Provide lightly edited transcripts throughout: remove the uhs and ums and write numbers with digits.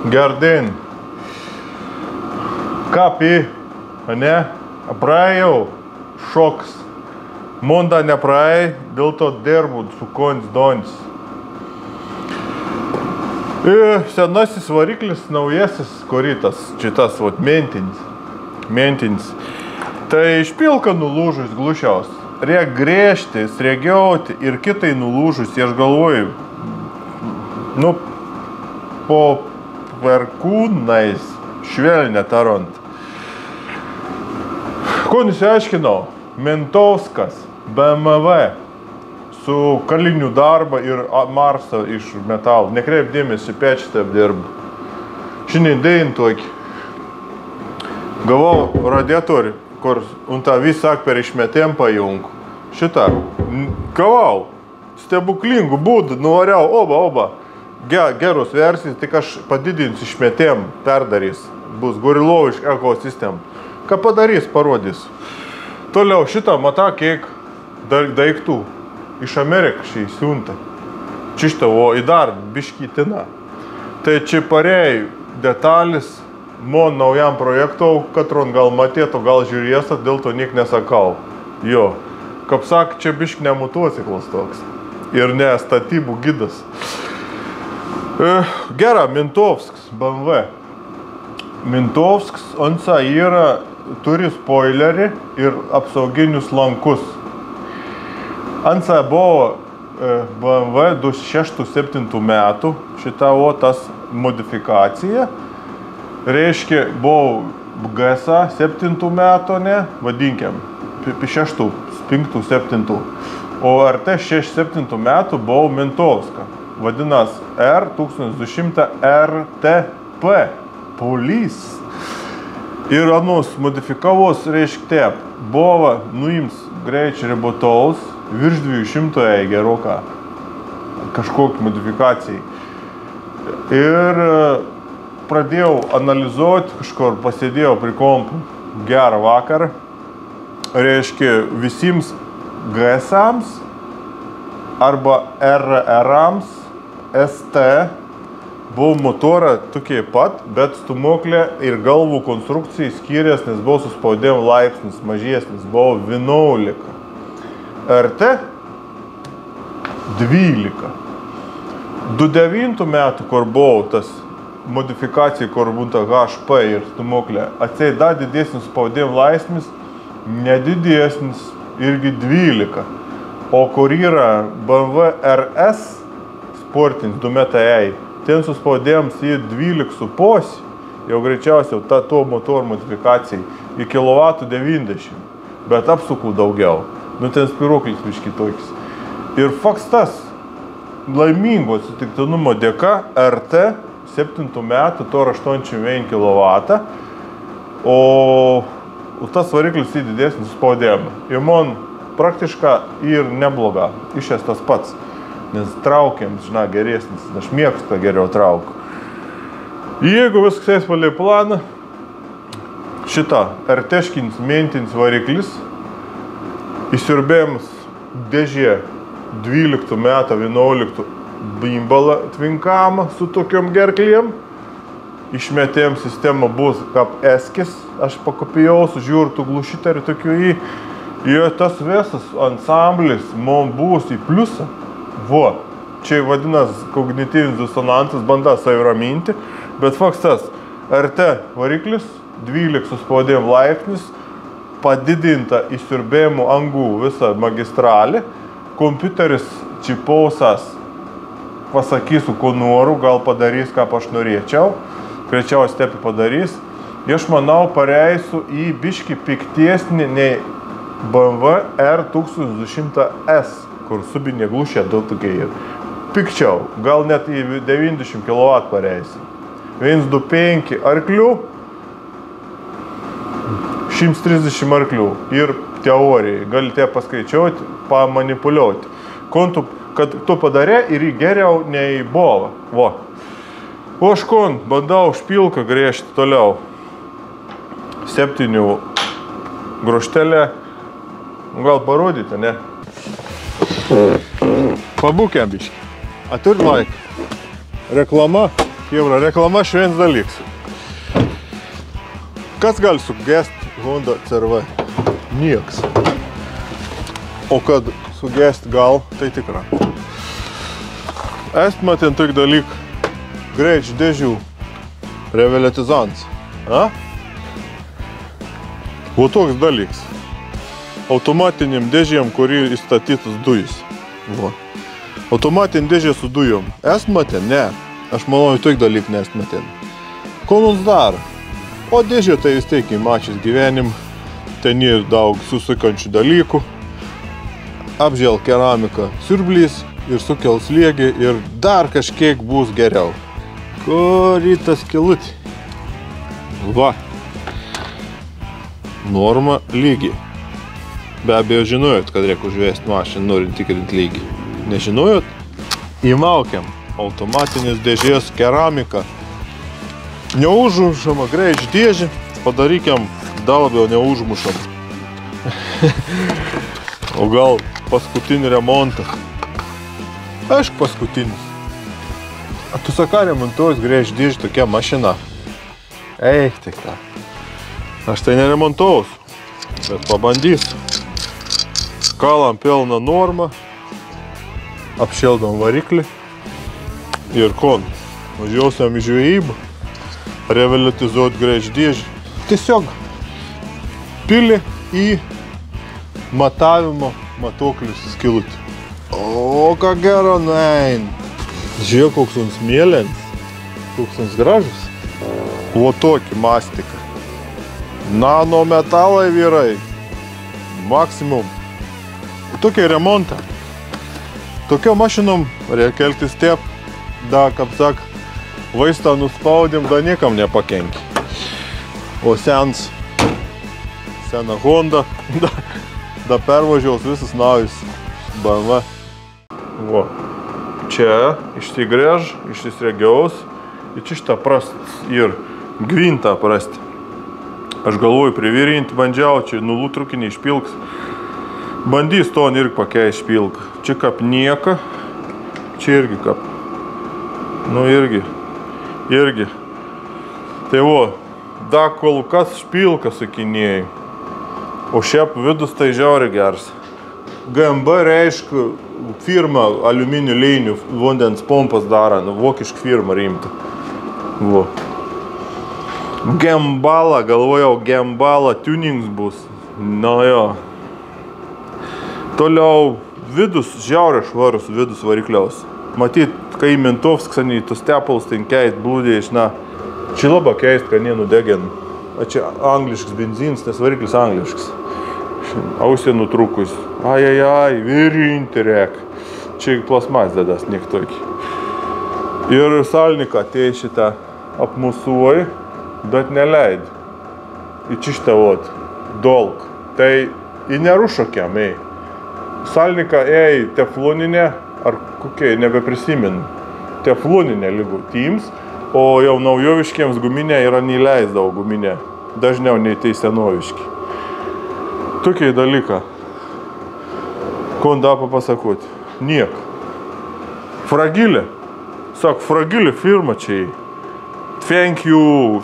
Gardin. Kapi, ne? Praėjau. Šoks. Munda nepraėjai, dėl to dirbu su konis donis. Senasis variklis, naujasis koritas, šitas, mentinis. Tai išpilka nulūžus glušiaus. Reik grėžti, sriegiauti ir kitai nulūžus, aš galvoju, po perkūnais švelnę tarant. Ko nusiaiškinau? Mentovskas, BMW, su kalinių darbą ir Marsą iš metalų. Nekreip dėmesį, pečtą apdirbu. Šiandien dėjim tokį. Gavau radiatorių, kur tą visą per išmetėm pajungu. Šitą. Gavau. Stebuklingų būdų, nuvariau, oba. Geros versijos, tik aš padidinsiu išmetėm, perdarys. Bus goriloviška ekosistem. Ką padarys, parodys. Toliau šitą matą, kiek daiktų iš Amerikos šiai siunta. Čištavo į dar biškytina. Tai čia parėjai detalis, mon naujam projektau, katron gal matėtų, gal žiūrėsat, dėl to niek nesakau. Jo, kaip sak, čia bišk ne motociklas toks. Ir ne statybų gidas. Gera, Mentovskas, BMW. Mentovskas, onsa yra, turi spoilerį ir apsauginius lankus. Ansa buvo BMW 2006-2007 metų, šita tas modifikacija. Reiškia, buvo GSA 7 metų, ne, vadinkiam, 6-7. O RT 6-7 metų buvo Mentovska. Vadinas R1200 RTP. Police. Ir anus modifikavos, reiškia taip, buvo nuims greičio ribotaus virš 200 geroką kažkokį modifikacijai. Ir pradėjau analizuoti, kažkur pasėdėjau prie kompų gerą vakarą. Reiškia, visiems GS-ams arba RR-ams ST buvo motorą tokie pat, bet stūmoklė ir galvų konstrukcijai skyrės, nes buvo suspaudėm laipsnis mažesnis, buvo 11. RT 12. 2009 metų, kur buvo tas modifikacija, kur būtų HP ir stūmoklė, atseit dar didesnis spaudėm laipsnis, nedidesnis, irgi 12. O kur yra BMW RS sportinis 2 metai, ten suspaudėjams į 12,5, jau greičiausiai to motor modifikacijai, į kilovatų 90, bet apsukų daugiau. Ten spiroklis biški tokis. Ir faktas tas, laimingo atsitiktinumo dėka, RT 7 metų, to 81 kW, o tas variklis į didesnį suspaudėjimą. Ir man praktiška ir nebloga, išės tas pats. Nes traukiam, geresnis, aš mėgstu geriau trauku. Jeigu viskas eis palei planą, šitą RT-škinis mentinis variklis, įsiurbėjimas dėžė 12 metų, 11 bimbalą tvinkamą su tokiom gerklėm, išmetėm sistemą bus kaip eskis, aš pakopijausiu, žiūriu tų glušitarių tokių ir tas visas ansamblis man bus į pliusą. Čia vadinas kognityvinis disonansas, banda saviraminti, bet faktas tas, RT variklis, 12 suspaudėjim laipsnis, padidinta įsiurbėjimų angų visą magistralį, kompiuteris čipausas, pasakysiu, ko noriu, gal padarys, ką aš norėčiau, greičiausiai stepi padarys. Aš manau, pareisiu į biškį piktesnį nei BMW R1200S. Kur subinė glušė daug tokia ir pikčiau, gal net į 90 kW pareisi. 125 arklių, 130 arklių ir teorijai, galite paskaičiuoti, pamanipuliuoti. Kad tu padarė ir geriau nei buvo. O aš bandau špilką grėžti toliau. 7 groštelę, gal parodyti, ne? Pabūkiam biškį. A turi laiką. Reklama. Jebra, reklama švienas dalyks. Kas gali sugest Honda CR-V? Nieks. O kad sugest gal, tai tikra. Estmatin tik dalyk greičių dėžių reveliatizans. O toks dalyks. Automatiniam dėžėm, kurį įstatytas dujus. Automatinė dėžė su dujom. Estmatin? Ne. Aš manau, tik dalyk nestmatin. Ko mums daro? O dėžė tai vis tiek įmačias gyvenim, ten yra daug susukančių dalykų, apžėl keramiką siurblys ir sukels slėgį ir dar kažkiek bus geriau. Kur į tas kilutį? Va. Norma lygi. Be abejo žinojot, kad reikia užvesti mašiną, norint tikrinti lygį. Nežinojot? Įmaukiam automatinės dėžės keramiką. Neužmušama greičių dėžį, padarykiam dar labiau neužmušam. O gal paskutinį remontą? Aišku, paskutinis. A tu sakai, remontuos greičių dėžį tokia mašina. Eik, tik tą. Aš tai neremontuos, bet pabandysiu. Kalam pilną normą, apšildom variklį ir kon. Važiuosiam į žvejybą. Reveliatizuot greičių dėžį. Tiesiog pili į matavimo matuoklius skilutį. O, ką gero, nein. Žiūrėk, koks uns mėlens, koks uns gražus. O tokį mastiką. Nano metalai, vyrai. Maksimum. Tokia remonta. Tokio mašinom reikia elgtis taip, da, kaip sak, vaistą nuspaudim, da niekam nepakenki. O sena Honda, da pervažiaus visas naujas BMW. Va. Čia išsigrėž, išsisregiaus, ir čia šitą prast ir gvintą prasti. Aš galvoju privirinti, bandžiau, čia nulų trukiniai išpilks. Bandys to irgi pakeisti špilką. Čia kaip nieka, čia irgi kaip. Nu irgi. Tai vo, da kol kas špilka sakinėjai. O šiaip vidus tai žiauriai geras. GMB reiškia firma aliuminio leinių vandens pompas daro, vokiška firma rimta. Vo. Gembala, galvojau, Gembala tunings bus. Nu jo. Toliau vidus žiauriai švarus vidus varikliaus. Matyt, kai Mentovskas, они tos tepalus ten keist blūdėjiš, na, čia labai keist, kad nenudegen. A čia angliškas benzinas, nes variklis angliškas. Ausė nutrukus. Ai, virinti rek. Čia plasmas dadas, niek tokį. Ir salniką tai šitą apmusuoji, bet neleid. Į čia šitą vod, dolk. Tai į nerušokiam, ei. Salniką, ei, tefloninė, ar kokie, nebeprisimenu. Tefloninė lygų Teams, o jau naujoviškiems guminė yra neįleisdavo guminė. Dažniau nei tai senoviški. Tokiai dalyką. Ko da papasakoti? Niek. Fragilė. Sak, Fragilė firma čia. Thank you.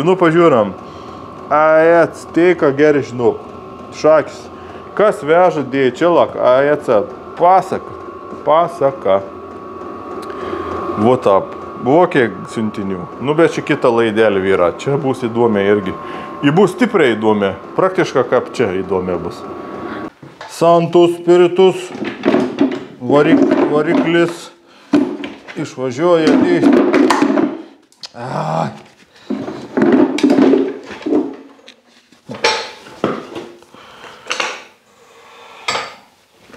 Nu, pažiūram. Aec, tai ką geri žinok. Šakis. Kas veža dėja čia lak? Aec, pasaka. Вот так. Buvo kiek siuntinių. Nu, bet čia kita laidelė yra. Čia bus įdomia irgi. Ji bus stipriai įdomia. Praktiškai kaip čia įdomia bus. Santus Spiritus. Variklis. Išvažiuoja į...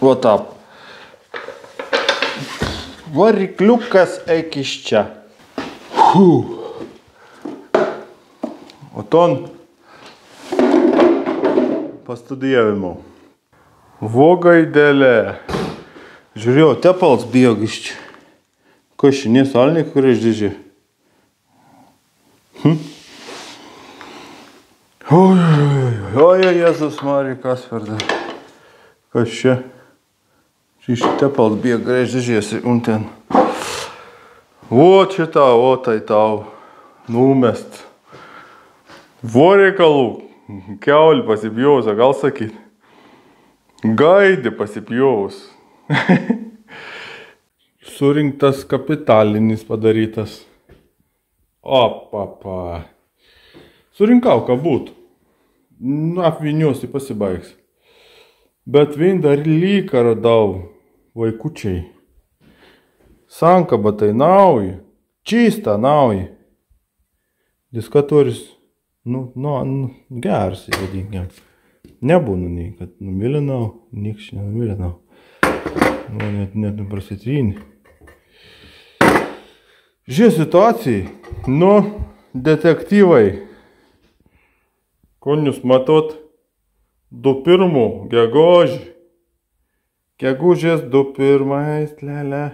Вот так. Varikliukas eik iš čia. O ton pastudijavimo. Vogaidelė. Žiūrėjau, tepals bijog iš čia. Kas čia, nesalniai, kur išdėžė? Oi, Jėzus Marija, kas verda. Kas čia? Čia tepals bijog išdėžėsi, un ten. Vot šitą, o tai tau numest. Vo reikalų. Kiaulį pasipjovus, gal sakyt. Gaidį pasipjovus. Surinktas kapitalinis padarytas. Opapa. Surinkau, ką būtų. Apviniuosi pasibaigs. Bet vien dar lyka radau vaikučiai. Sankaba tai nauji. Čista nauji. Diskatorius, geras, vadinkim. Nebūna nei, kad numilinau, nieks nenumilinau. Net neprasitrynį. Žiūrė situacijai. Detektyvai. Konius matot, 21 gegužės 21, lele.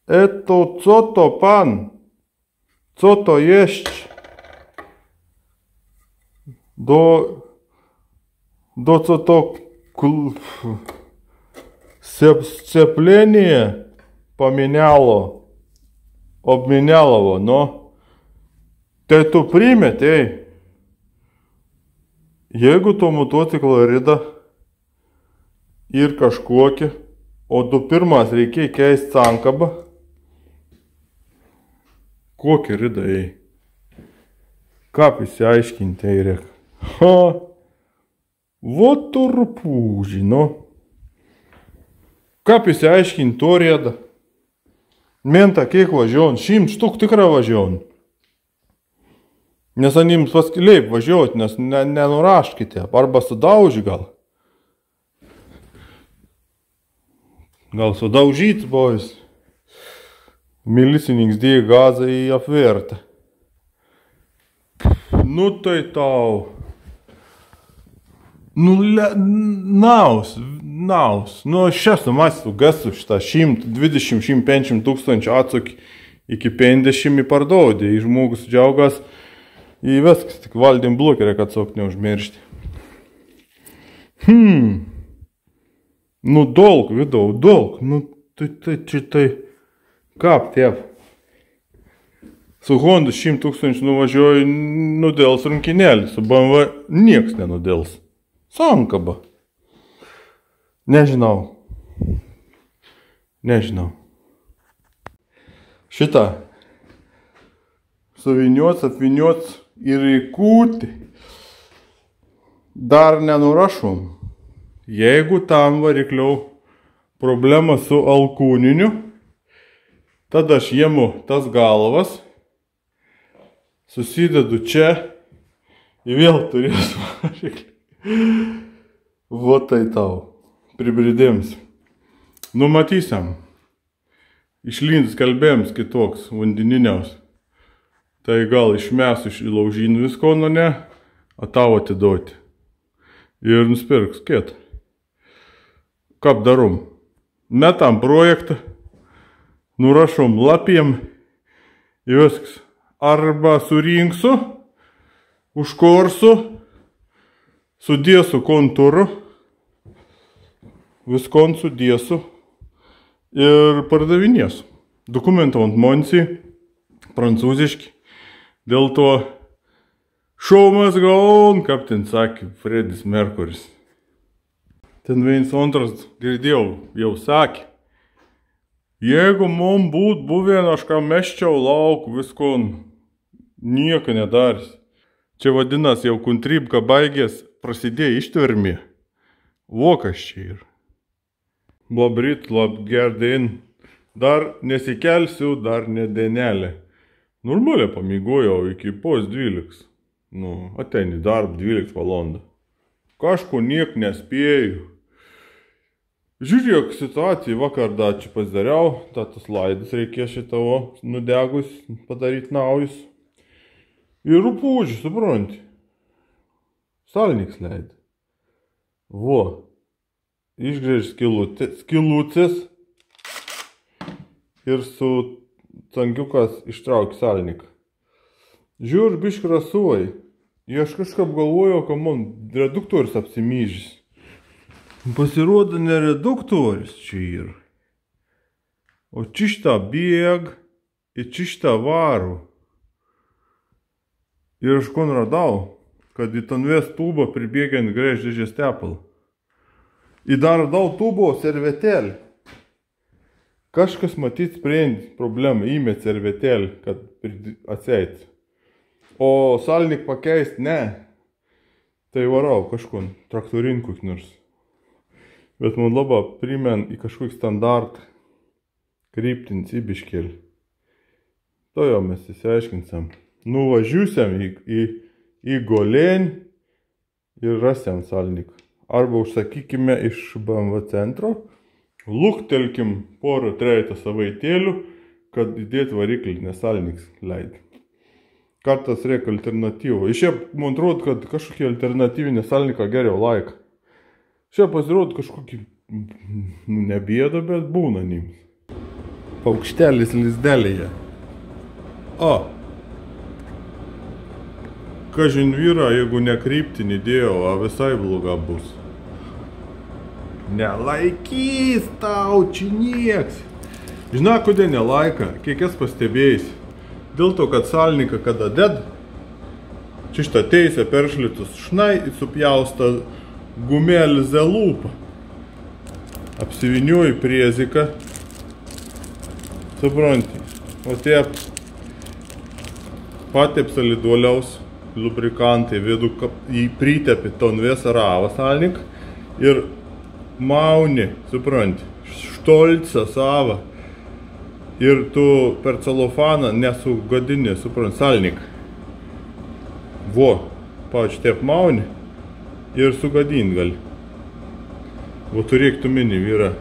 Eto coto pan, coto ješć. Do coto сцепление обменяло, но tai tu primetei, jeigu to motociklo rida ir kažkokį, o 21 reikia keisti sankabą, kokį ridą ei? Kaip įsiaiškinti ei reik? Vot turpūžį, Kaip įsiaiškinti to rėdą? Menta kiek važiuon, 100 štuk tikrai važiuon. Nes anims paskiliai važiuot, nes nenuraškite, arba sudauži gal. Gal sudaužyt, bojas. Milicininks dėjo gazą į apvertą. Tai tau. Naus. Aš esu mąstų gasu šitą 120-150 tūkstančių atsukį iki 50 pardaudė. Į žmogus džiaugas į viskas, tik valdym blokerį, kad sok neužmiršti. Dolg, vidau, dolg. Tai, kaip tėv? Su Honda 100 tūkstančių nuvažiuoju nudėls rankinėlį, su BMW nieks nenudėls. Sankaba. Nežinau. Šitą suviniuots, apviniuots ir įkūti. Dar nenurašom. Jeigu tam varikliau problema su alkūniniu, tada aš jėmu tas galvas, susidedu čia ir vėl turėsiu variklį. Vot tai tau. Pribridėms. Matysiam. Išlins kalbėms kitoks, vandeniniaus. Tai gal išmesiu iš laužynų visko, ne, o tau atiduoti. Ir nusipirks kiet. Kaip darom? Metam projektą, nurašom lapiem ir viskas. Arba surinksiu, užkorsiu, sudėsiu kontūrų, viskon sudėsiu ir pardavinėsiu. Dokumentą ant Monsi, prancūziški. Dėl to šaumas gaun, kaip ten sakė Fredis Merkuris. Ten viens antras girdėjau, jau sakė. Jeigu mum būt buvę, aš ką meščiau lauk viskon, nieko nedarys. Čia vadinas jau kontrybka baigės, prasidėjo ištvermė. Vokas čia ir. Labryt, labgerdien. Dar nesikelsiu, dar nedenelė. Normaliai pamigojau iki pos 12. Ateini darb 12 valandą. Kažko niek nespėjau. Žiūrėk, situaciją vakar dar čia pasidariau, tas laidas reikės šitavo nudegus padaryti naujus. Ir rupūdžių, supranti. Salniks leidė. Vo. Išgrėž skilucis ir su cankiukas ištrauk salniką. Žiūr, biški rasuoj. Ir aš kažkaip galvojau, kad man reduktorius apsimyžys. Pasirodo, ne reduktorius čia yra. O čia šitą bėg į čištą varų. Ir aš kon radau, kad į tanvės tūbą pribėgiant grėždėžės tepalą. Į dar radau tūbo servetėlį. Kažkas matyt sprendė problemą, įmė servetėlį, kad atseit. O salnik pakeist, ne. Tai varau kažkur, traktorinku nors. Bet man labai primen į kažkokį standartą, kryptins į biškelį. To jau mes įsiaiškinsam. Nuvažiusiam į Golėn ir rasiam salniką. Arba užsakykime iš BMW centro, luktelkim porą trejetą savaitėlių, kad įdėt variklį, nes salniks leidė. Kartas reikia alternatyvą. Iš čia, man atrodo, kad kažkokie alternatyvinė salnika geriau laiką. Čia pasirodo kažkokį, nebėda, bet būna nims. Paukštelis lizdelėje. O. Kažin vyra, jeigu nekryptinį dėjo, a visai bloga bus. Nelaikys tau, čia nieks. Žinai, kodėl nelaika, kiek jas pastebėjai. Dėl to, kad salniką kada ded, čia šitą teisę peršlitus šnai supjausta gumelį zelūpą. Apsivinioji prieziką. Supranti, o tiep patep saliduoliaus lubrikantai vidų į pritepi tonvės ravą salnik ir mauni, supranti, štolcą savą. Ir tu per celofaną nesugadini, suprant, salnik. Vo, pavyzdžiui, taip mauni ir sugadint gali. Vo turėk tu mini, vyra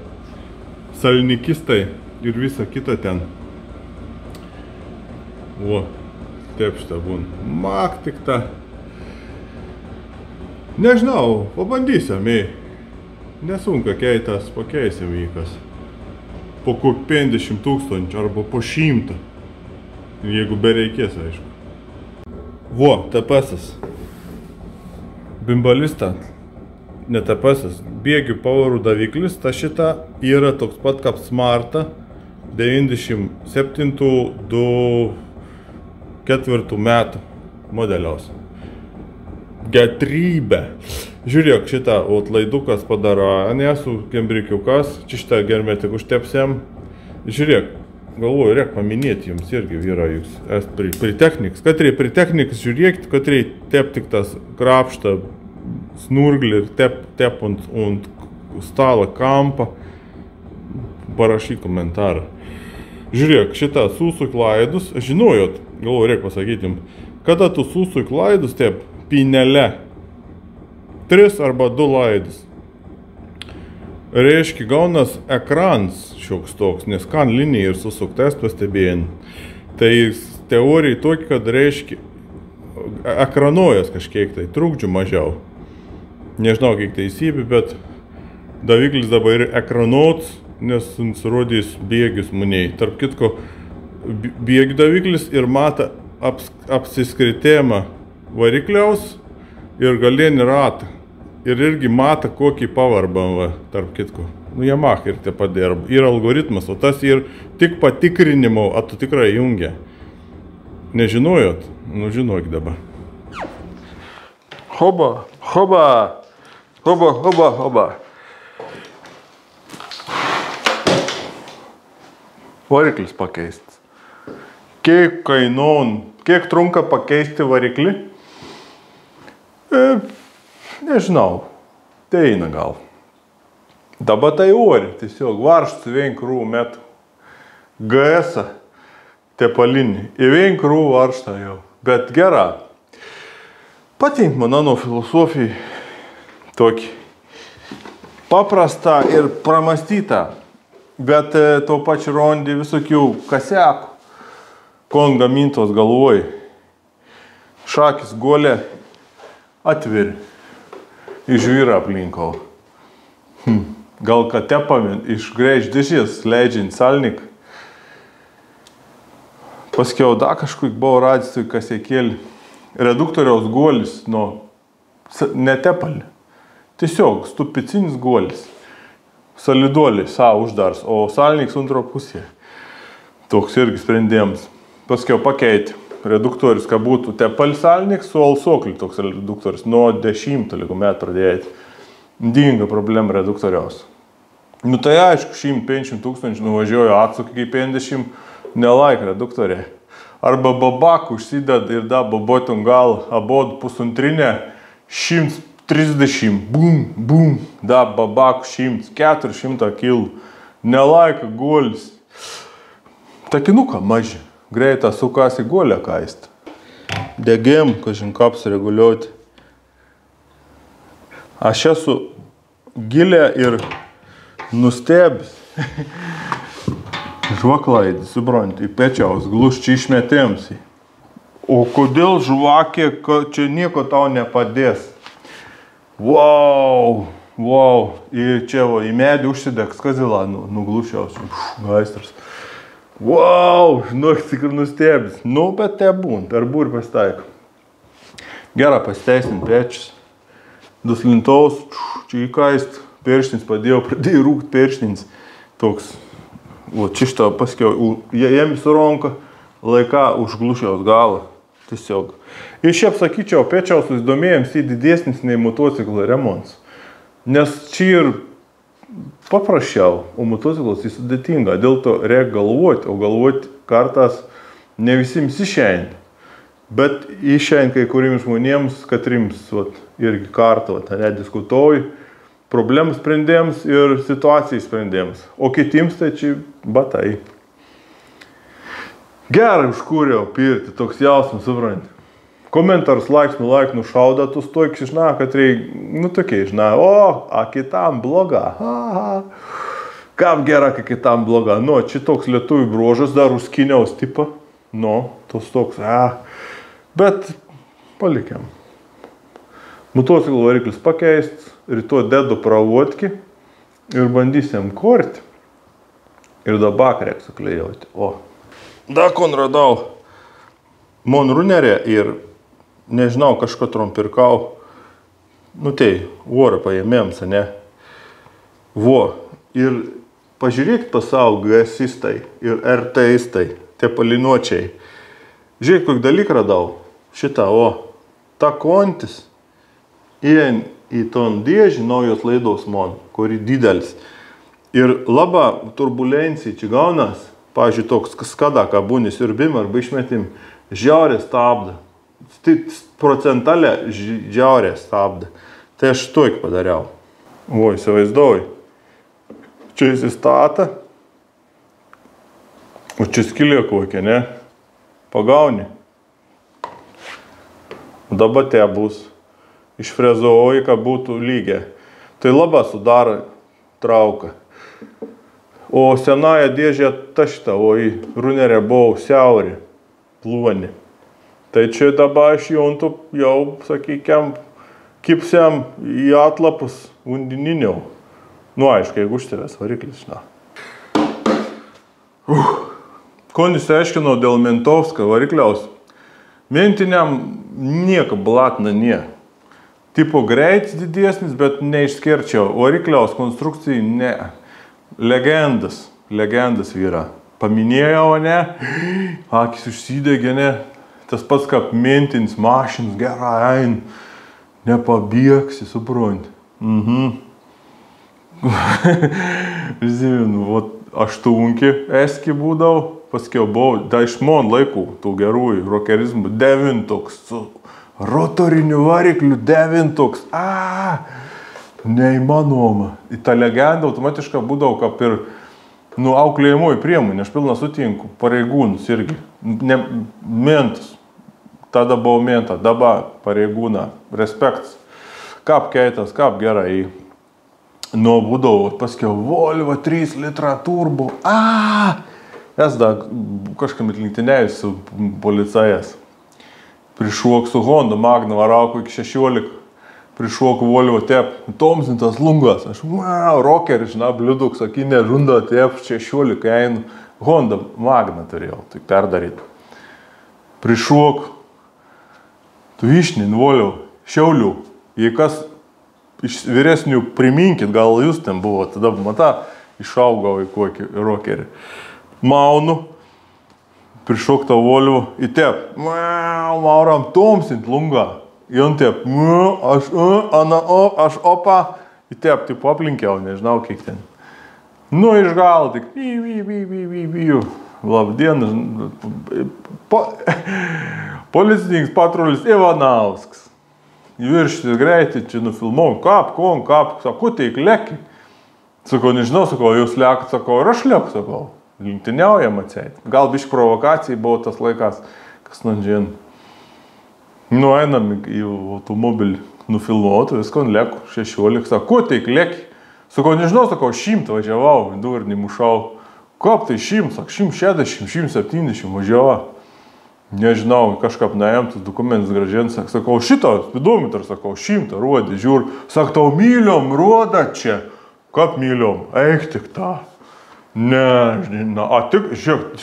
salnikistai ir visa kita ten. Vo, taip šitą būn. Mak tik tą. Nežinau, pabandysim, nesunka keitas, pakeisim vykas. Po 50 000 arba po 100. Jeigu bereikės, aišku. Vo, TPS-as. Bimbalista. Ne TPS-as. Bėgių pavarų daviklis. Ta šita yra toks pat kaip Smarta. 97-24 metų modeliaus. Getrybė. Žiūrėk, šitą laidukas padaro, nesu kembrikiukas, čia šitą germetį užtepsiam. Žiūrėk, galvoju, reik paminėti jums irgi vyra, jūs esate pritechniks. Katrai pritechniks, žiūrėkit, katrai tep tik tas krapštą snurglį ir tep ant stalo kampą. Parašyk komentarą. Žiūrėk, šitą susuk laidus, žinojot, galvoju, reik pasakyti jums, kada tu susuk laidus tep pinelę. 3 arba 2 laidus. Reiškia, gaunas ekrans šioks toks, nes kan linija ir susuktas pastebėjant. Tai teorija tokia, kad reiškia, ekranuojas kažkiek tai, trukdžių mažiau. Nežinau, kiek teisybė, bet daviklis dabar ir ekranuots, nes surodys bėgius muniai. Tarp kitko, bėgių daviklis ir mata apsiskritėjimą varikliaus ir galinį ratą. Ir irgi mata kokį pavarbam, tarp kitko. Nu, Yamaha ir te padirba. Ir algoritmas, o tas ir tik patikrinimo, ar tu tikrai jungia. Nežinojot? Nu, žinok dabar. Hoba, hoba, hoba, hoba, hoba. Variklis pakeistas. Kiek kiek trunka pakeisti variklį? Nežinau, tai eina gal. Dabar tai ori, tiesiog varštų vien krūvų metų. GS-a tepalinį, į vien krūvų varštą jau. Bet gera. Patink mano filosofijai tokį paprastą ir pramastytą, bet to pačiu rondi visokių kasekų, kon gamintos galvoj. Šakis guolė atviri. Išvyra aplinkau. Gal kad tepami iš grėždėžės leidžiant salnik. Paskiau da kažkaip buvo radęs tai kasekėlį. Reduktoriaus guolis netepali. Tiesiog stupicinis guolis. Saliduoliai savo uždars, o salniks antro pusėje. Toks irgi sprendimas. Paskiau pakeitė reduktorius, kad būtų tepalsalnik su alsokliu toks reduktorius. Nuo 10 metrų dėti. Dinga problema reduktoriaus. Nu tai aišku, 150 000 nuvažiuoju atsuk iki 50, nelaik reduktoriai. Arba babakų užsideda ir da babotum gal abodų pusantrinę 130, bum, bum, da babakų 100, 400 kg. Nelaika golis. Takinuką maži. Greitą sukasi golę kaist. Degėm, kažin kaip sureguliuoti. Aš esu gilė ir nustebęs. Žvaklaidį, supranti, į pečiaus, gluščiai išmetėms. O kodėl žvakė, čia nieko tau nepadės? Wow, wow. Ir čia į medį užsidegs, kazilą nuglušiaus. Gaistras. Wow, žinok, tik ir nustebęs. Nu, bet te būn, per būrį pasitaiko. Gerą pasiteisint pečius. Duslintaus, čia įkaist, perštins padėjau, pradėjau rūkt perštins. Toks, o čišto paskiau, jėmi suronka, laika užglušiaus galą. Tiesiog. Ir šiaip sakyčiau, pečiaus susidomėjams į didesnis nei motociklo remontas. Nes čia ir paprasčiau, o motociklas jis sudėtinga. Dėl to reikia galvoti, o galvoti kartas ne visiems išeina. Bet išeina kai kuriems žmonėms, katrims irgi kartą nediskutuoju, problemų sprendėms ir situacijai sprendėms. O kitiems tai čia batai. Gerai užkūriau pirti, toks jausmas, supranti. Komentarus laiks nušauda, tu stojk, žinai, kad reikia, nu tokiai, žinai, a kitam bloga, Kam gera, kai kitam bloga. Nu, čia toks lietuvių bruožas, dar užskiniaus tipą, nu, tos toks, bet palikiam. Motociklo variklis pakeist, rytoj dedu pravodki ir bandysim korti. Ir dabar reikia suklejauti. O, da, kon radau monrunerę ir nežinau, kažko trom pirkau. Nu tai, vorą paėmėms, ne? Vo. Ir pažiūrėkit pasau GS-istai ir RT-istai, tie palinuočiai. Žiūrėk, kokį dalyką radau. Šitą, ta kontis įein į ton dėžį naujos laidos mon, kuri didelis. Ir laba turbulencija čia gaunas, pavyzdžiui, toks kada, ką būni siurbim arba išmetim, žiaurė stabda. Procentalė žiaurė stabda. Tai aš toik padariau. O, įsivaizduoju. Čia įsistata. O čia skylė kokia, ne? Pagauni. Dabar te bus. Išfrezuoji, kad būtų lygia. Tai labai sudaro trauką. O senaja dėžė tašta, o į runerę buvo siauri, plūni. Tai čia dabar aš juntu jau, sakykiam, kipsiam į atlapus undininiau. Nu, aišku, jeigu užtevės variklis, na. Ko nesiaiškinau dėl Mentovskio varikliaus. Mentiniam nieko blatna nie. Tipo greitis didesnis, bet neišskirčiau. Varikliaus konstrukcijai ne. Legendas vyra. Paminėjau, ne? Akis užsidegė, ne? Tas pats, kaip mentinis mašinas, gerai ein. Nepabėgsi, supranti. Žinau, aštunkį eski būdavo, paskiau buvau, da iš mon laikų, tų gerųjų rokerizmų, devintoks, su rotoriniu varikliu, devintoks, neįmanoma. Į tą legendą automatiškai būdavo kaip ir, auklėjimųjų priemonė, aš pilna sutinku, pareigūnus irgi, mentas, tada buvo menta, dabar pareigūna, respektas, kaip keitas, kaip gerai. Nu, būdavo, paskiau, Volvo 3 litrą turbo, es dar kažkam atlinktinėjus su policajas. Prišuok su Honda Magna varauku iki 16, prišuok Volvo tep, tomsintas lungas, aš, rokeris, bliuduk, sakinė, žunda tep 16, einu, Honda Magna turėjau, tai perdaryt. Prišuok, tu išnin Volvo, Šiaulių, jei kas iš vyresnių priminkit, gal jūs ten buvo, tada mata išaugau į kokį rokerį. Maunu prišokta Volvo į tep. Mauram tomsint lunga. I on tep. Aš opa. Į tep, tipo aplinkiau, nežinau kiek ten. Nu, iš gal, tik. Labdien. Policininkas patrulis Ivanauskas. Virštis greitį, čia nufilmau. Kap. Sako, teik leki. Sakau, nežinau, sakau, jūs lekat, sakau, ir aš leku, sakau. Linktyniaujam atseit. Gal bišk provokacijai buvo tas laikas, kas nandžien. Nu, einam į automobilį nufilmuotų, visko leku, 16. Sako, teik leki. Sakau, nežinau, sakau, 100 važiavau, durni mušau. Kap tai 100, sak, 160, 170 važiavau. Nežinau, kažkap naėm, tas dokumentas gražien, sakau, šito, spidometras, sakau, 100, rodė, žiūr. Sak, tau myliom, roda čia. Kap myliom, eik tik tą. Ne, tik, žiūrėk,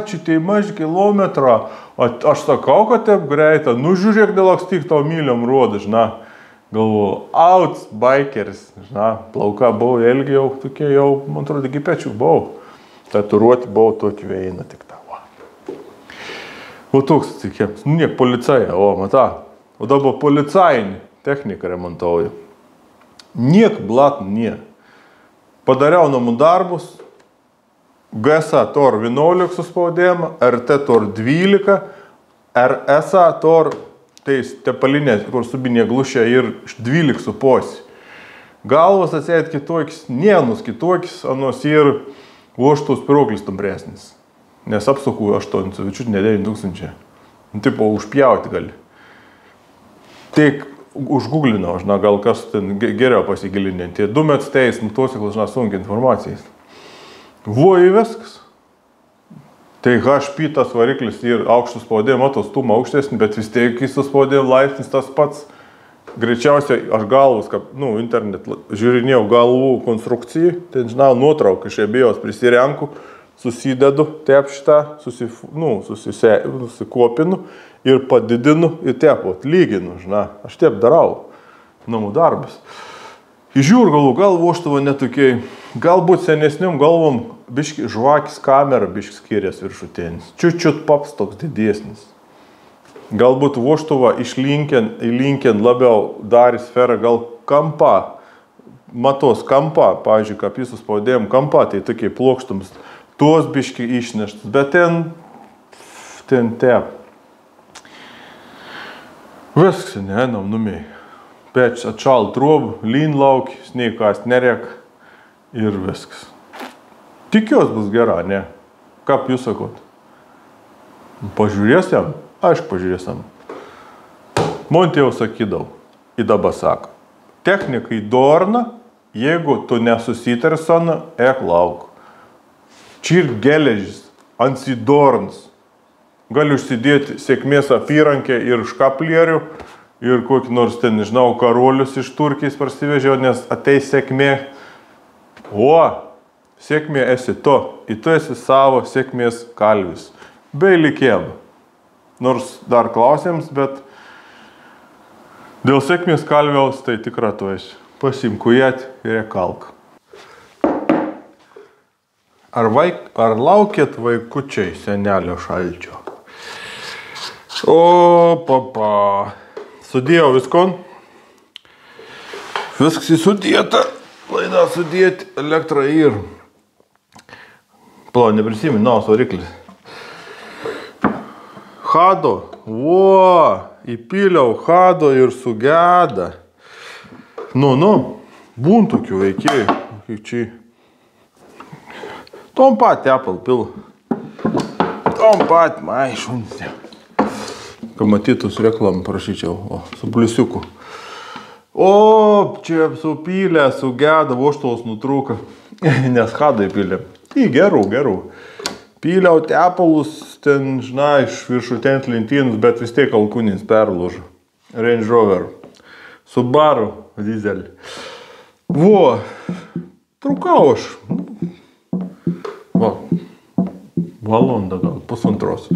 čia tai maži kilometrą. Aš sakau, kad taip greita, nu žiūrėk, dėlaks tik tau myliom roda, žina. Galvoju, outs, bikeris, žina, plauka buvau, ilgi jau, tokie jau, man atrodo, iki pečių buvau. Tatuiruoti buvau tokį veiną tik tą. O toks atsikiams, nu niek policaja, o mata. O dabar policajinį techniką remontauju. Niek blat, nie. Padariau namų darbus, GSA TOR 11 suspaudėjimą, RT TOR 12, RSA TOR, tai tepalinė, kur subinė glušė ir 12 su posi. Galvas atsėt kitokis, nienus kitokis, anos ir voštos piroklis tampresnis. Nes apsukų 8, ne 9 tūkstančiai. Tipo, užpjauti gali. Tik užgooglinau, žinau, gal kas ten geriau pasigilinė. Tie 2 metus teismų motociklas, žinau, sunkiai informacijas. Voji viskas. Tai HP tas variklis ir aukštus spaudėjimo, matos stumą aukštesnį, bet vis tiek tas spaudėjimo laipsnis tas pats. Greičiausiai aš galvus, kad, internet žiūrinėjau galvų konstrukcijai, ten, žinau, nuotrauką iš abejos prisirenku, susidedu tep šitą, susikopinu ir padidinu ir tep, lyginu, žinau, aš tep darau namų darbus. Žiūr gal voštavo netokiai, galbūt senesnium galvom biški žvakis kamera biški skirias viršutėnis. Čiut paps toks didesnis. Galbūt voštavo įlinkiant labiau darį sferą, gal kampą, matos kampą, pavyzdžiui, kaip jis suspaudėjom kampą, tai tokiai plokštums, tuos biški išneštus, bet ten tep. Viskas, neėnam numiai. Pēc atšalt robu, lyn lauki, sneikast nerek ir viskas. Tikiuos bus gera, ne? Kaip jūs sakot? Pažiūrėsim? Aišku, pažiūrėsim. Man jau sakydavau, į dabar sako. Technikai dorna, jeigu tu nesusitari sona, lauk. Čia ir geležis, ansidornas. Gali užsidėti sėkmės apyrankę ir škaplierių, ir kokį nors ten, nežinau, karolius iš Turkijos parsivežiau, nes ateis sėkmė. O, sėkmė esi tu, ir tu esi savo sėkmės kalvis. Bei likėm. Nors dar klausėms, bet dėl sėkmės kalviaus tai tikra tu esi. Pasimkujėt ir kalk. Ar laukėt vaikučiai senelio šalčio? O, papa. Sudėjau viskon. Viskas įsudėta. Laida sudėti elektrą ir. Pala, neprisimenu, naus variklis. Hado. Įpyliau hado ir sugeda. Būn tokių veikėjų. Kaip čia. Tom pat tepal pil. Tom pat, šuntė. Kad matytus reklamą prašyčiau, su pliusiuku. O, čia supylė, sugeda, voštalas nutrūka, nes hadai pylė. Į gerų. Pyliau tepalus, ten, žinai, iš viršutent lentynus, bet vis tiek alkūnins perlūžo. Range Rover. Subaru dizelį. Trukau aš. Valandą gal, pusantros.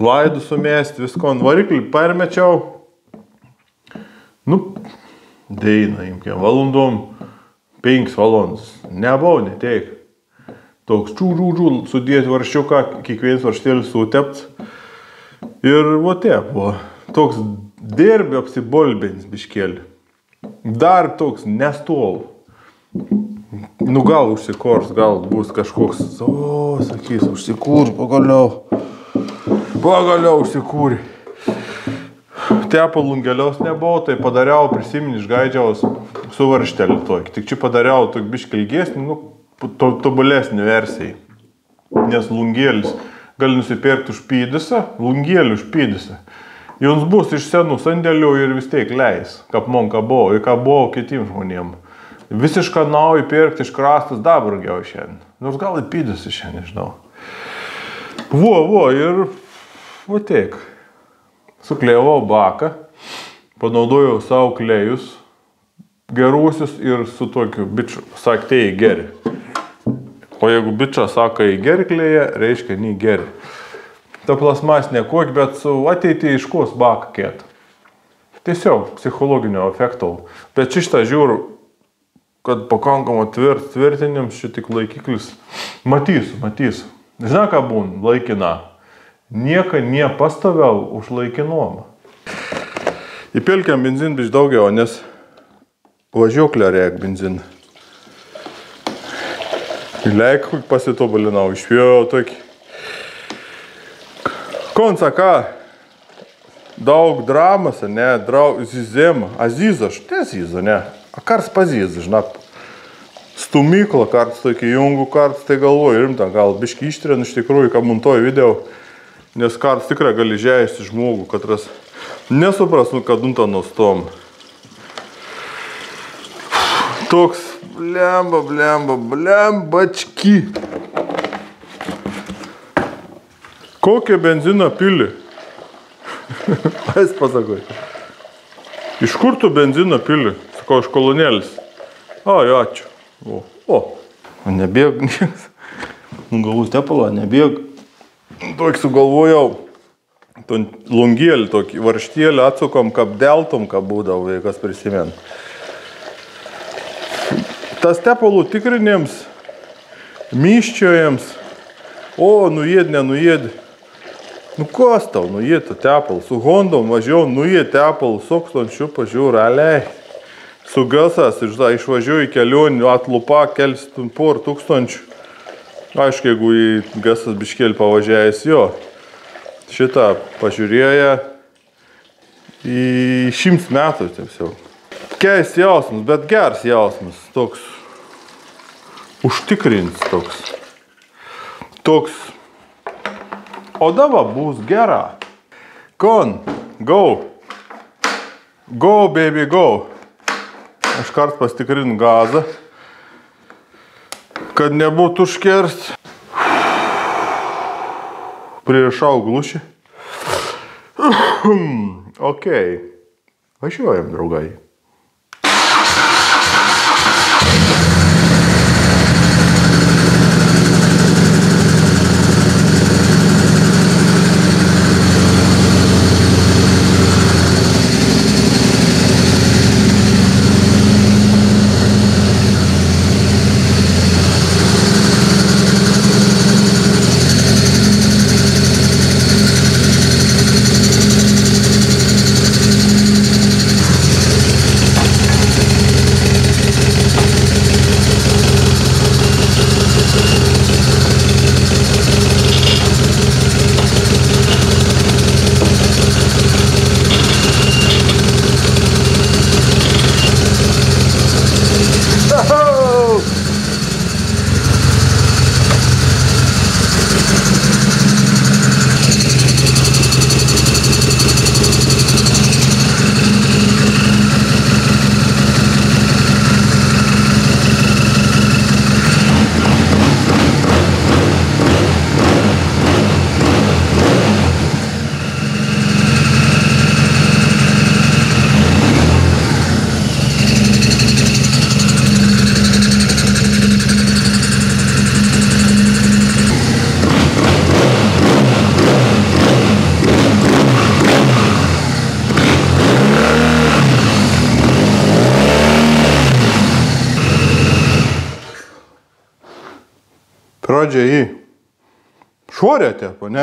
Laidų sumėsti, visko ant variklį permečiau. Deina, imkiam, valandom 5 valandas. Nebau, neteik. Toks sudėti varščiuką, kiekvienas varštėlis sutept. Ir va taip, toks derbi apsibolbins biškėlį. Dar toks nestol. Nu gal užsikors, gal bus kažkoks, sakys, užsikūr, pagaliau užsikūrė. Tepo lungeliaus nebuvo, tai padariau, prisimeni, išgaidžiaus su varštelį tokį. Tik čia padariau tokį biškį ilgesnį, tobulesnį versijai. Nes lungelis gali nusipirkti už pydysą, lungelį už pydysą. Jums bus iš senų sandėlių ir vis tiek leis, kaip man buvo, ir ką buvo kitim žmonėm. Visišką naują pirkti iškrastas dar brangiau šiandien. Nors gal ir pydysą šiandien, nežinau. Ir va tiek. Suklėjau baką, panaudojau savo klėjus geruosius ir su tokiu biču saktėjai geri. O jeigu bičą sako į gerklėje, reiškia nei geri. Ta plasmas nekok, bet su ateitį iškos baką kėt. Tiesiog psichologinio efekto. Bet šitą žiūriu, kad pakankamo tvirtinims šitik laikiklis. Matysiu. Žinai, ką būn, laikina. Nieka nepastaviau už laikinomą. Įpilkiam benzin biš daugiau, nes važiuoklę reik benzin. Įleik pasitobulinau, išvėjau tokį. Konca ką? Daug dramas, ne? Zizema. Aziza, štai aziza, ne? A kars paziza, žinok. Stumykla karts tokį jungų karts, tai galvoju, rimta, gal biški ištrinu iš tikrųjų, ką montuoju video. Nes karts tikrai gali žeisti žmogų, katras nesupras, kad nuntą nustom. Toks blembački. Kokią benziną pili? Ais pasakoj. Iš kur tu benziną pili? Sakau, iš kolonėlis. Ačiū. Nebėg. Galus tepalo, nebėg. Tokį sugalvojau, lungelį tokį varštėlį atsukom, kaip deltom, kaip būdavo, kas prisimint. Tas tepalų tikrinėms, myščiojams, nuėd, nenuėd. Kas tau, nuėd tą tepalą, su Hondom važiuoju, nuėd tepalą, sokstančiu pažiūrą, alei. Su gasas, išvažiuoju į kelionį, atlupa, kelstum por tūkstančių. Aišku, jeigu į gasas biškėlį pavažiavęs šitą pažiūrėję į 100 metų tiesiog. Keist jausmas, bet gers jausmas, toks užtikrins toks. O dabar bus gera. Go, baby, go. Aš kart pastikrinu gazą. Kad nebūtų užkerst. Pririšau glušį. Okei. Važiuojam, draugai. Pradžia į šorę tepo, ne?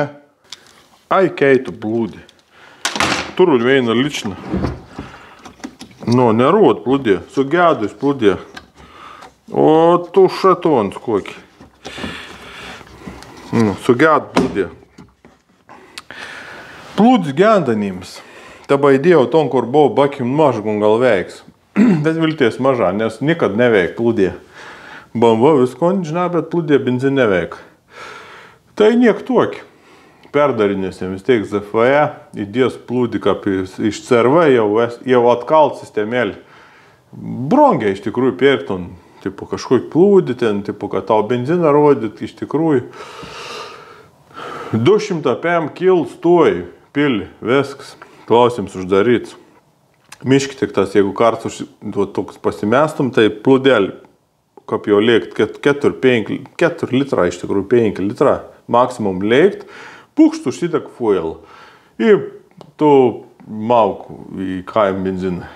Ai, keitų blūdį. Turbūt veina lična. Nu, nerūd blūdė, sugedus blūdė. O tu šatons kokį. Nu, suged blūdė. Blūdis gendanims. Taba įdėjau ton, kur buvo bakim mažgun gal veiks. Bet vilties maža, nes nikad neveik blūdė. Bamba visko, žinai, bet blūdė benzin neveik. Tai niek tokį. Perdarinėsim vis tiek ZFE, įdės blūdį kaip iš CRV, jau atkalt sistemėlį. Brongiai iš tikrųjų pirktum, tipo kažkokį blūdį ten, tipo, kad tau benziną rodyt, iš tikrųjų. 200 PM kil stoj, pili, viskas, klausims uždaryts. Miški tik tas, jeigu kartus toks pasimestum, tai blūdelį, kaip jau lėkt, 4 litrą, iš tikrųjų 5 litrą, maksimum lėkt, pūkštų šitak fuel. Ir tu mauk į kaim benziną.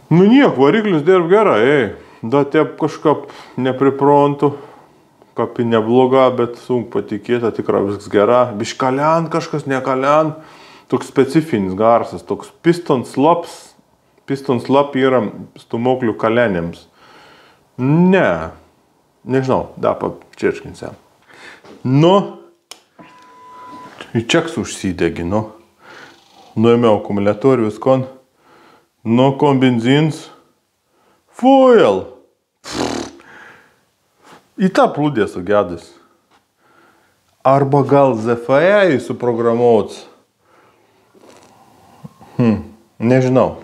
Nu niek, variklis dirb gerai, da tep kažkap nepriprontų, kaip į nebloga, bet sunku patikėti, tikrai viskas gera. Biš kalian kažkas, ne kalian. Toks specifinis garsas, toks piston slap yra stumoklių kalianėms. Ne, nežinau, da pačerškinsiam. Nu, į čeks užsidegi, nu. Nuėmiau akumuliatorių viskon. Nu, kon benzins. Fuel. Į tą plūdė sugedus. Arba gal ZFE suprogramuots. Nežinau.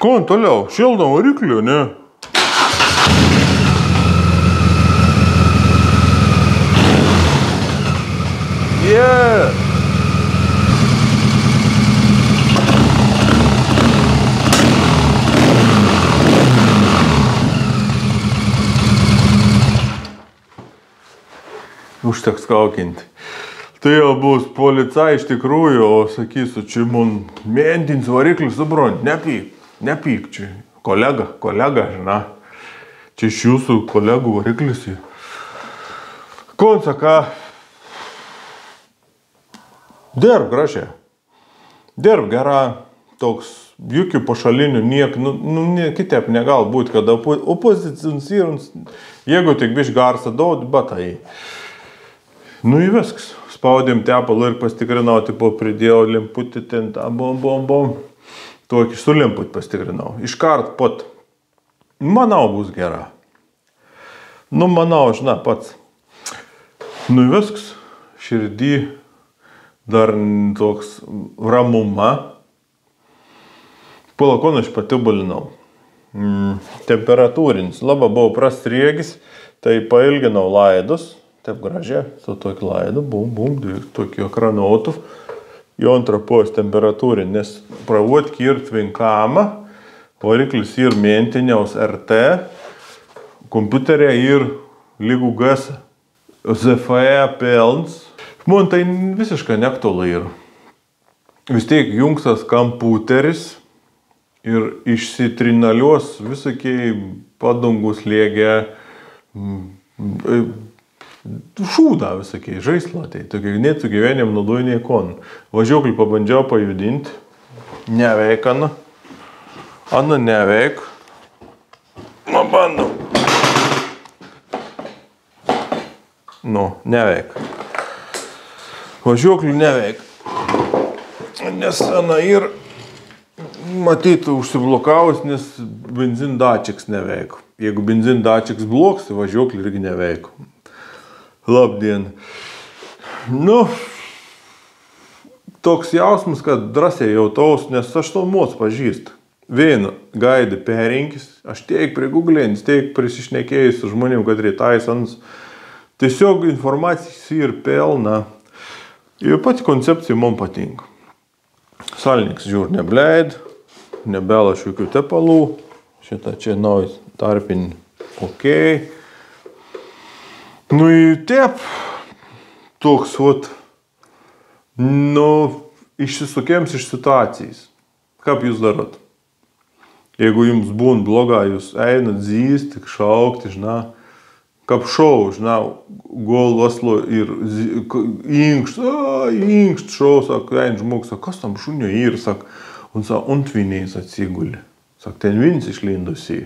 Kon toliau, šildom variklių, ne? Yeah! Užteks kaukinti. Tai jau bus policai iš tikrųjų, o sakysiu, čia man mėndins variklis, subront, nepyk čia. Kolega, žina. Čia iš jūsų kolegų variklis. Kon saka, dirb gražiai. Dirb gera, toks, jokių pašalinių, kitaip negal būti, kad opozicins įrums, jeigu tik biš garsą daud, batai. Nu į viskas. Spaudėm tepalą ir pastikrinau, tipo pridėjau limputį ten, bom. Tokį su limputį pastikrinau. Iškart pat. Manau, bus gera. Nu, manau, žinai, pats. Nu į viskas. Širdį dar toks ramuma. Palakoną aš patibulinau. Temperatūrinis. Labai buvo prastriegis, tai pailginau laidus. Taip gražiai, su tokį laidą, bum, tokį ekranuotų. Jo antrapos temperatūrį, nes pravodki ir tvinkamą, variklis ir mentiniaus RT, kompiuterė ir lygų gas ZFE pelns. Man tai visiškai neaktualu yra. Vis tiek jungsas kompiuteris ir išsitrinaliuos visokiai padangus lėgė, šūdą visokiai, žaislatai, tokie net su gyvenėm naudojiniai kon. Važiuoklį pabandžiau pajudinti, neveik, Ana neveik. Nu, bandau. Nu, neveik. Važiuoklį neveik. Nes Ana ir matytų užsiblokavus, nes benzin dačiks neveik. Jeigu benzin dačiks bloks, tai važiuoklį irgi neveik. Labdien. Nu, toks jausmas, kad drąsiai jautaus, nes aš to mūs pažįstu. Vienu gaidį perinkis, aš tiek prigūglėnis, tiek prisišnekėjus su žmonėm, kad rytaisans. Tiesiog informacijos ir pelna. Ir pati koncepcija man patinka. Salniks žiūr nebleid, nebelaš jokių tepalų. Šitą čia naujas tarpinį. Okei. Nu į tep, toks, išsisukėms iš situacijas. Kaip jūs darot? Jeigu jums būn bloga, jūs einat zysti, šaukti, žinai, šou, žinai, gol oslo ir inkšt šou, sako, ein žmogus, sako, kas tam šunio ir, sako, un sako, ant viniais atsiguli. Sako, ten vinis išlindusi,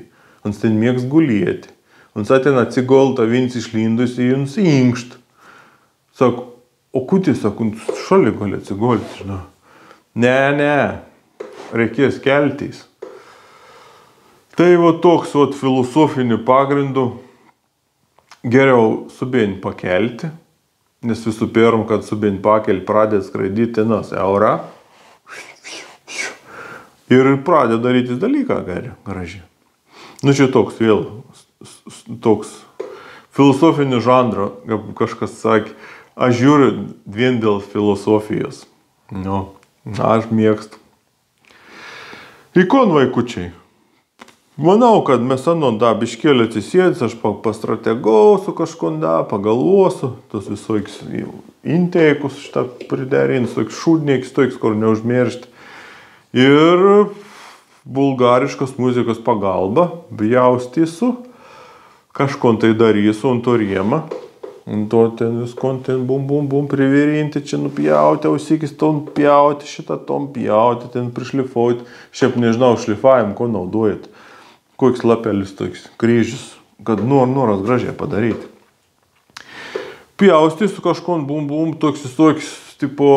un ten mėgs gulėti. Un sako, ten atsigolta vinis išlindusi, un inkšt. Sako, o kuti, sako, šalia gali atsigolti, žinai. Ne, reikės keltis. Tai va toks va filosofiniu pagrindu geriau subėn pakelti, nes visų pirma, kad subėn pakelti, pradėt skraidyti nas eurą ir pradėt daryti dalyką gražiai. Nu čia toks vėl, toks filosofinį žanrą, kažkas sakė, aš žiūriu vien dėl filosofijos. Nu, aš mėgstu. Į kon vaikučiai? Manau, kad mes da biškėlį atsisėdės, aš pastrategausiu kažkonda, pagalvosiu, tos visokius inteikus šitą priderins, toks šūdniekis, toks, kur neužmiršti. Ir bulgariškos muzikos pagalba, bjaustysiu, kažkon tai darysiu ant to rėmą, ant to ten viskon ten bum, privirinti, čia nupjauti, ausikis tom pjauti, šitą tom pjauti, ten prišlifuoti. Šiaip nežinau, šlifavim, ko naudojat. Koks lapelis toks, kryžius, kad noras gražiai padaryti. Pjaustysiu kažkon bum, toks, tipo,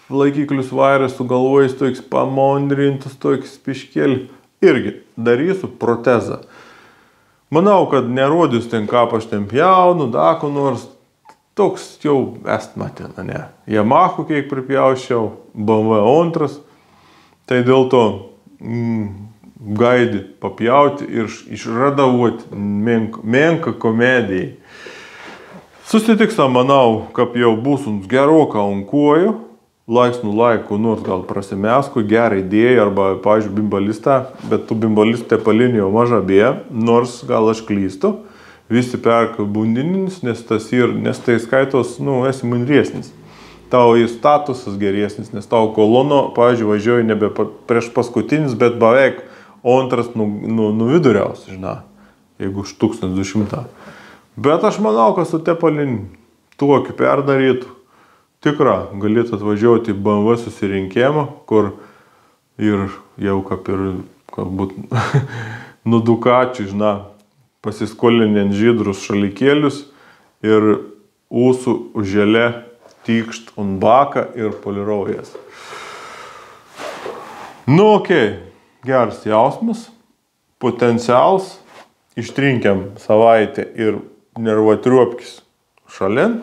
laikiklius vairės sugalvojęs, toks pamondrintas, toks piškėlį. Irgi darysiu protezą. Manau, kad nerodys ten kaip aš ten pjaunu, dako nors, toks jau estmatina, ne. Yamahu kiek pripjaušiau, BMW 2, tai dėl to gaidi papjauti ir išradavoti menką komedijai. Susitiksam, manau, kad jau bus uns geroką ant kojų, laiks nuo laiko nors gal prasimesku, gerą idėją arba, pavyzdžiui, bimbalistą, bet tų bimbalistų tepalinį jau maža bėja, nors gal aš klystu, visi perka bundininis, nes tai skaitos, esi manresnis. Tau ir statusas geresnis, nes tau kolono, pavyzdžiui, važiuoju nebe prieš paskutinis, bet beveik antras nuo viduriaus, žinai, jeigu už 1200. Bet aš manau, kad su tepalin tokį perdarytų, tikra, galėtų atvažiuoti į BMW susirinkimą, kur ir jau kaip ir, galbūt, nuo Dukačių, žinai, pasiskolinant žydrus šalikėlius ir ūsų želė tykšt ant baką ir poliraujas. Nu, okei. Geras jausmas, potencialas, ištrinkiam savaitę ir nervatriuopkis šalin.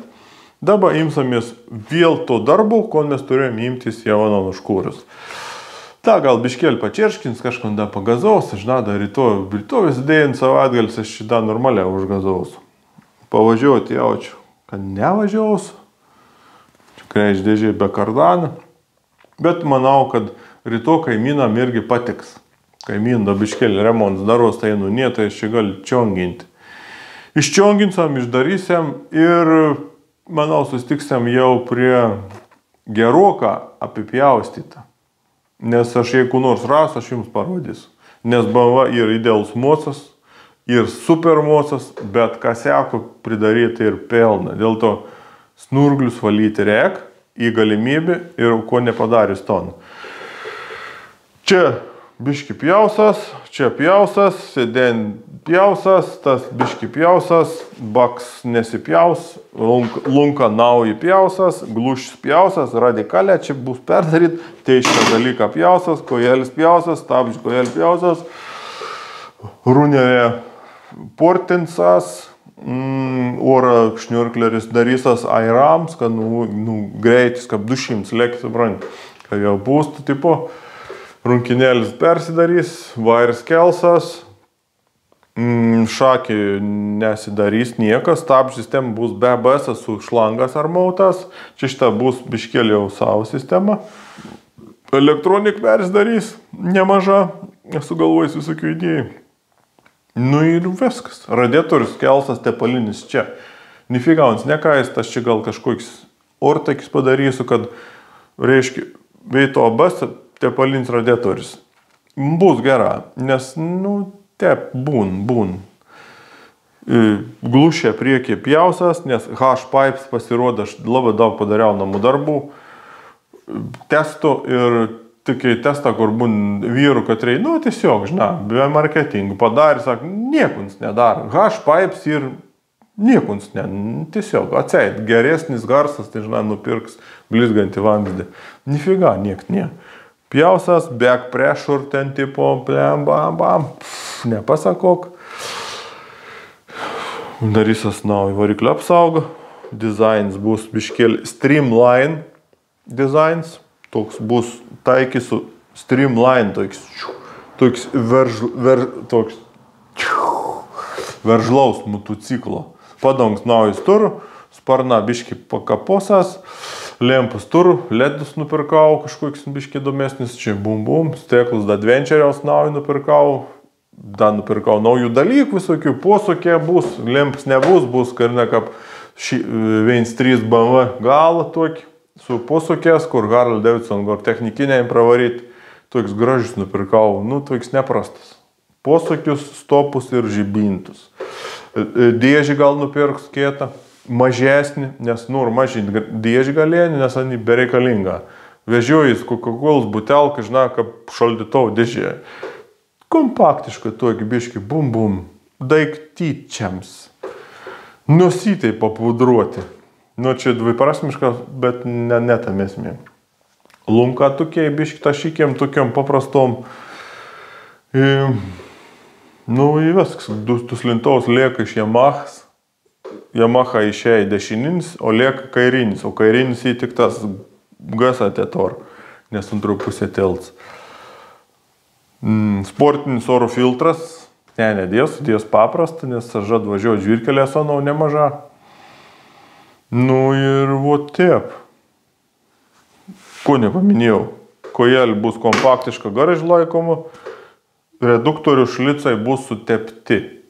Dabar imsamės vėl to darbo, ko mes turėjom imtis jau ant užkūrius. Ta gal biškėlį pačerškins, kažkonda pagazaus, aš da rytoj visidėjant savaitgalis, aš šitą normaliai užgazaus. Pavažiuoti jaučiu, kad nevažiaus, kreiždėžiai be kardaną, bet manau, kad ryto kaimynam irgi patiks. Kaimyn da biškėlį remontas daros, tai tai aš čia gali čionginti. Iščionginsam, išdarysiam ir, manau, sustiksam jau prie geroką apipjaustytą. Nes aš jeigu nors ras, aš jums parodysiu. Nes BMW ir idealus mocas, ir super mocas, bet ką seko pridaryti ir pelną. Dėl to snurglius valyti reik į galimybę ir ko nepadarius ton. Čia biški pjausas, čia pjausas, sėdien pjausas, tas biški pjausas, baks nesipjaus, lunka nauji pjausas, glušis pjausas, radikalė, čia bus perdaryt, teiškia dalyką pjausas, kojelis pjausas, stabdžių kojelis pjausas, runelė portinsas, oro šniurkleris darysas airams, kad greitis, kaip 200 lėkti, suprant, kad jau būstų tipo. Runkinėlis persidarys, vairis kelsas, šakį nesidarys niekas, stabdžių sistema bus be ABS su šlangas ar mautas, čia šitą bus biškėlį jau savo sistema. Elektronik persidarys, nemaža, sugalvojus visokių idėjų. Nu ir viskas, radiatorius kelsas tepalinis čia. Nifigauns nekais, aš čia gal kažkoks ortakis padarysiu, kad, reiškia, veito ABS tepalins radiatorius. Bus gera, nes, tep, būn. Glušė priekį pjausas, nes H-pipes pasirodo, aš labai daug padariau namų darbų, testų ir tik į testą, kur būn vyrų, kad tiesiog, be marketingų padarė, sak, niekuns nedaro. H-pipes ir niekuns tiesiog atseit, geresnis garsas, tai, nupirks blizgantį vamzdį. Nifiga, ne. Pjausas, back pressure, ten tipo, bam, nepasakok. Darysas naują variklio apsaugą. Designs bus biškėlį streamline designs. Toks bus taikysiu streamline, toks veržlaus motociklo. Padangs naujas turų, sparna biškį pakaposas, lempus turų, ledus nupirkau, kažkoks biškį įdomesnis, čia bum, steklus adventuriaus naują nupirkau. Dar nupirkau naujų dalykų, visokių posūkė bus, lemps nebus, bus karina kaip 1.3 BMW galą tokį, su posūkės, kur Harley Davidson, kur technikiniai pravaryti, toks gražus nupirkau, toks neprastas. Posūkius, stopus ir žibintus. Dėžį gal nupirks kietą, mažesnį, nes mažinti dėžį galėnį, nes ani bereikalinga. Vežiojus Coca-Cola butelką, kaip šaldytuvo dėžė. Kompaktiškai tokį biškį bum, daiktyčiams. Nosytai papudruoti. Čia dviprasmiška, bet ne tam esmė. Lunka tokiai biškį tašykiam, tokiam paprastom. Viskas, tuslintos lieka iš Yamahas. Yamaha išėjo dešininis, o lieka kairinis. O kairinis į tik tas GST-tor, nes antrų pusė telts. Sportinis oro filtras, nedės paprastą, nes aš atvažiuoju žvirkelę sonau nemaža. Ir taip. Ko nepaminėjau, kojel bus kompaktiška garaž laikoma, reduktorių šlicai bus sutepti.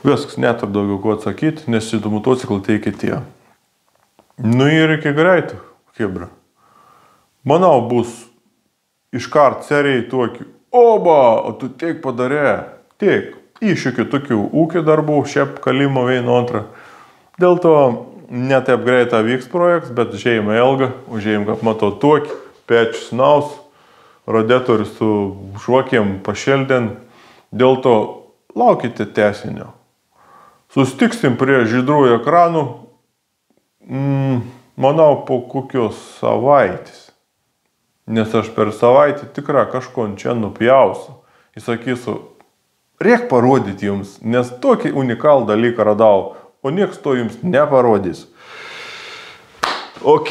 Viskas, neturiu daugiau ko atsakyti, nes šitą motociklą teikia tie. Ir iki greitų, hebra. Manau, bus iškart serijai tokį, o tu teik padarė, iššūkių tokių ūkio darbų, šiaip kalimo vieno antrą. Dėl to ne taip greitai vyks projektas, bet žėjimą ilgą, užėjim, kaip matau, tokį, pečius naus, radiatorius su šuokiem pašeldien. Dėl to laukite tęsinio. Sustiksim prie žydrųjų ekranų, manau, po kokios savaitės. Nes aš per savaitę tikrą kažko čia nupjausiu. Įsakysiu, reik parodyti jums, nes tokį unikalų dalyką radau, o nieks to jums neparodys. Ok.